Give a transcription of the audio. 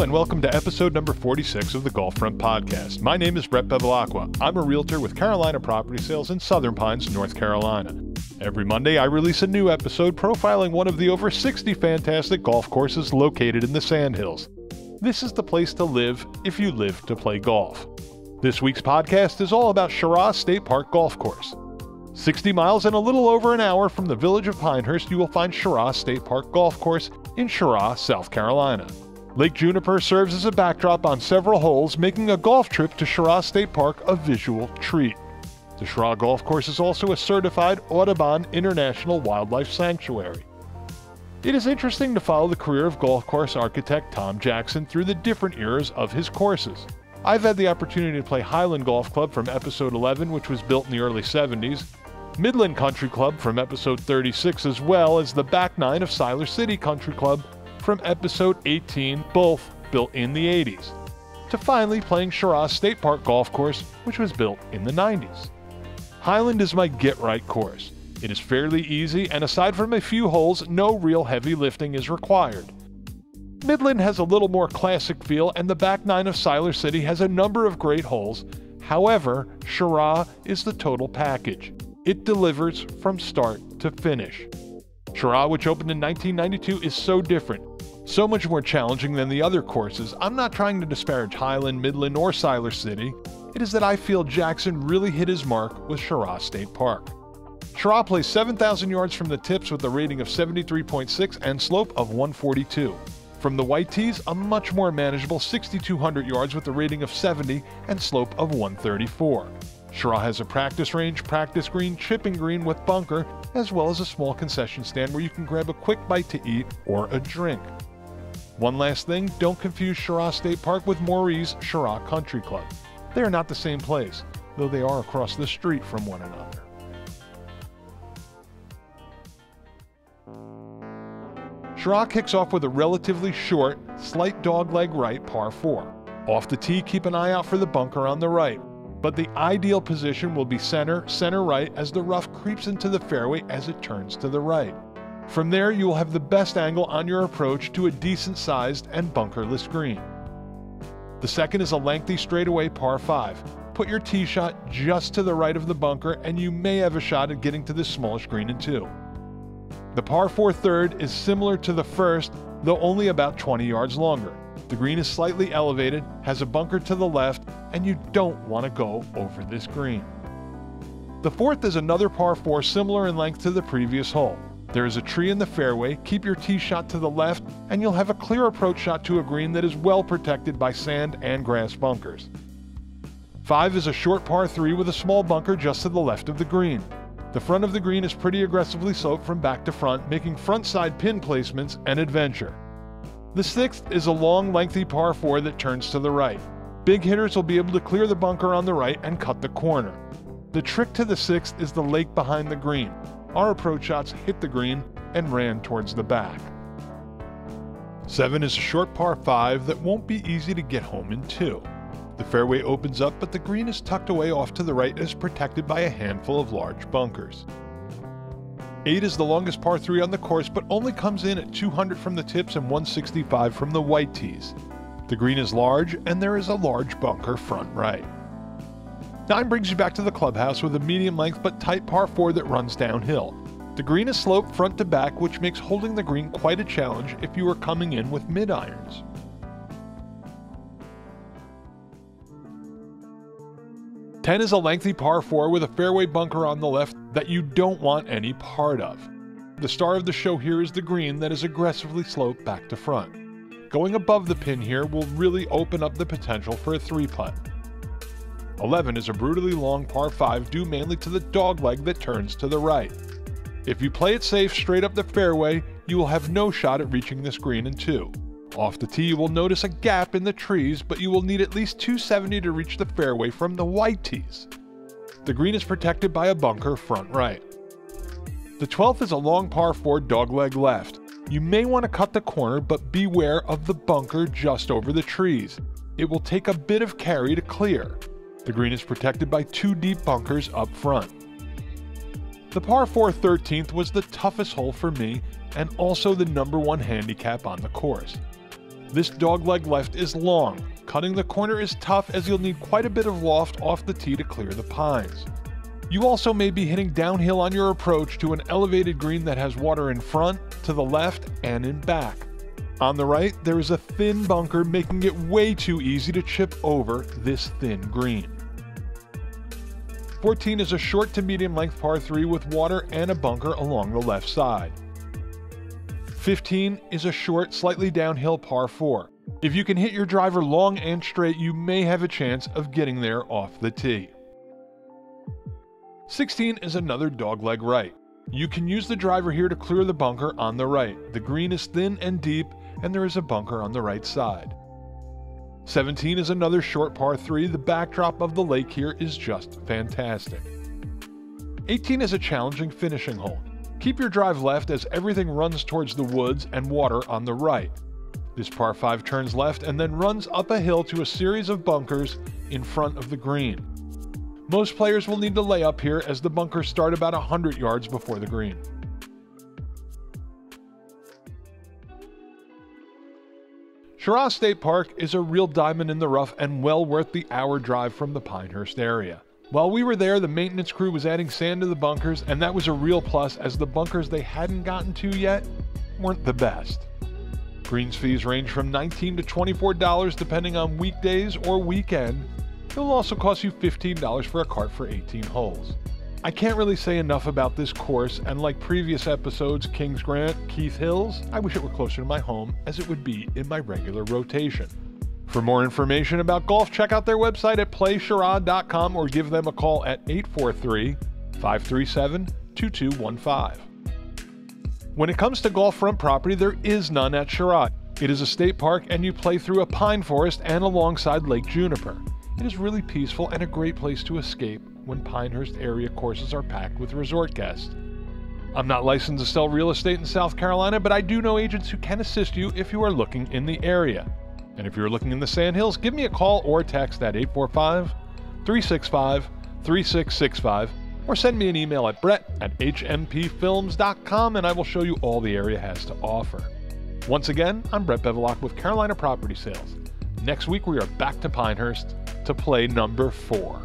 and welcome to episode number 46 of the Golfront Podcast. My name is Brett Bevilacqua. I'm a realtor with Carolina Property Sales in Southern Pines, North Carolina. Every Monday, I release a new episode profiling one of the over 60 fantastic golf courses located in the Sandhills. This is the place to live if you live to play golf. This week's podcast is all about Cheraw State Park Golf Course. 60 miles and a little over an hour from the village of Pinehurst, you will find Cheraw State Park Golf Course in Cheraw, South Carolina. Lake Juniper serves as a backdrop on several holes, making a golf trip to Cheraw State Park a visual treat. The Cheraw Golf Course is also a certified Audubon International Wildlife Sanctuary. It is interesting to follow the career of golf course architect Tom Jackson through the different eras of his courses. I've had the opportunity to play Highland Golf Club from episode 11, which was built in the early 70s, Midland Country Club from episode 36, as well as the back nine of Siler City Country Club from episode 18, both built in the 80s, to finally playing Cheraw State Park Golf Course, which was built in the 90s. Highland is my get-right course. It is fairly easy, and aside from a few holes, no real heavy lifting is required. Midland has a little more classic feel, and the back nine of Siler City has a number of great holes. However, Cheraw is the total package. It delivers from start to finish. Cheraw, which opened in 1992, is so different, so much more challenging than the other courses. I'm not trying to disparage Highland, Midland, or Siler City. It is that I feel Jackson really hit his mark with Cheraw State Park. Cheraw plays 7,000 yards from the tips with a rating of 73.6 and slope of 142. From the white tees, a much more manageable 6,200 yards with a rating of 70 and slope of 134. Cheraw has a practice range, practice green, chipping green with bunker, as well as a small concession stand where you can grab a quick bite to eat or a drink. One last thing, don't confuse Cheraw State Park with Maury's Cheraw Country Club. They are not the same place, though they are across the street from one another. Cheraw kicks off with a relatively short, slight dogleg right par 4. Off the tee, keep an eye out for the bunker on the right, but the ideal position will be center right as the rough creeps into the fairway as it turns to the right. From there, you will have the best angle on your approach to a decent-sized and bunkerless green. The second is a lengthy straightaway par 5. Put your tee shot just to the right of the bunker and you may have a shot at getting to this smallish green in 2. The par 4 third is similar to the first, though only about 20 yards longer. The green is slightly elevated, has a bunker to the left, and you don't want to go over this green. The fourth is another par 4 similar in length to the previous hole. There is a tree in the fairway, keep your tee shot to the left, and you'll have a clear approach shot to a green that is well protected by sand and grass bunkers. 5 is a short par 3 with a small bunker just to the left of the green. The front of the green is pretty aggressively sloped from back to front, making front-side pin placements an adventure. The 6th is a long, lengthy par 4 that turns to the right. Big hitters will be able to clear the bunker on the right and cut the corner. The trick to the 6th is the lake behind the green. Our approach shots hit the green and ran towards the back. 7 is a short par 5 that won't be easy to get home in 2. The fairway opens up, but the green is tucked away off to the right and is protected by a handful of large bunkers. 8 is the longest par 3 on the course, but only comes in at 200 from the tips and 165 from the white tees. The green is large, and there is a large bunker front right. 9 brings you back to the clubhouse with a medium length but tight par 4 that runs downhill. The green is sloped front to back, which makes holding the green quite a challenge if you are coming in with mid-irons. 10 is a lengthy par 4 with a fairway bunker on the left that you don't want any part of. The star of the show here is the green that is aggressively sloped back to front. Going above the pin here will really open up the potential for a 3-putt. 11 is a brutally long par 5 due mainly to the dogleg that turns to the right. If you play it safe straight up the fairway, you will have no shot at reaching this green in 2. Off the tee, you will notice a gap in the trees, but you will need at least 270 to reach the fairway from the white tees. The green is protected by a bunker front right. The 12th is a long par 4 dogleg left. You may want to cut the corner, but beware of the bunker just over the trees. It will take a bit of carry to clear. The green is protected by 2 deep bunkers up front. The par 4 13th was the toughest hole for me and also the #1 handicap on the course. This dogleg left is long. Cutting the corner is tough as you'll need quite a bit of loft off the tee to clear the pines. You also may be hitting downhill on your approach to an elevated green that has water in front, to the left, and in back. On the right, there is a thin bunker making it way too easy to chip over this thin green. 14 is a short to medium length par 3 with water and a bunker along the left side. 15 is a short, slightly downhill par 4. If you can hit your driver long and straight, you may have a chance of getting there off the tee. 16 is another dogleg right. You can use the driver here to clear the bunker on the right. The green is thin and deep, and there is a bunker on the right side. 17 is another short par 3. The backdrop of the lake here is just fantastic. 18 is a challenging finishing hole. Keep your drive left as everything runs towards the woods and water on the right. This par 5 turns left and then runs up a hill to a series of bunkers in front of the green. Most players will need to lay up here as the bunkers start about 100 yards before the green. Cheraw State Park is a real diamond in the rough and well worth the hour drive from the Pinehurst area. While we were there, the maintenance crew was adding sand to the bunkers, and that was a real plus as the bunkers they hadn't gotten to yet weren't the best. Greens fees range from $19 to $24 depending on weekdays or weekend. It'll also cost you $15 for a cart for 18 holes. I can't really say enough about this course, and like previous episodes, Kings Grant, Keith Hills, I wish it were closer to my home as it would be in my regular rotation. For more information about golf, check out their website at playcheraw.com or give them a call at 843-537-2215. When it comes to golf front property, there is none at Cheraw. It is a state park and you play through a pine forest and alongside Lake Juniper. It is really peaceful and a great place to escape when Pinehurst area courses are packed with resort guests. I'm not licensed to sell real estate in South Carolina, but I do know agents who can assist you if you are looking in the area. And if you're looking in the Sandhills, give me a call or text at 845-365-3665 or send me an email at brett@hmpfilms.com and I will show you all the area has to offer. Once again, I'm Brett Bevilacqua with Carolina Property Sales. Next week we are back to Pinehurst to play number 4.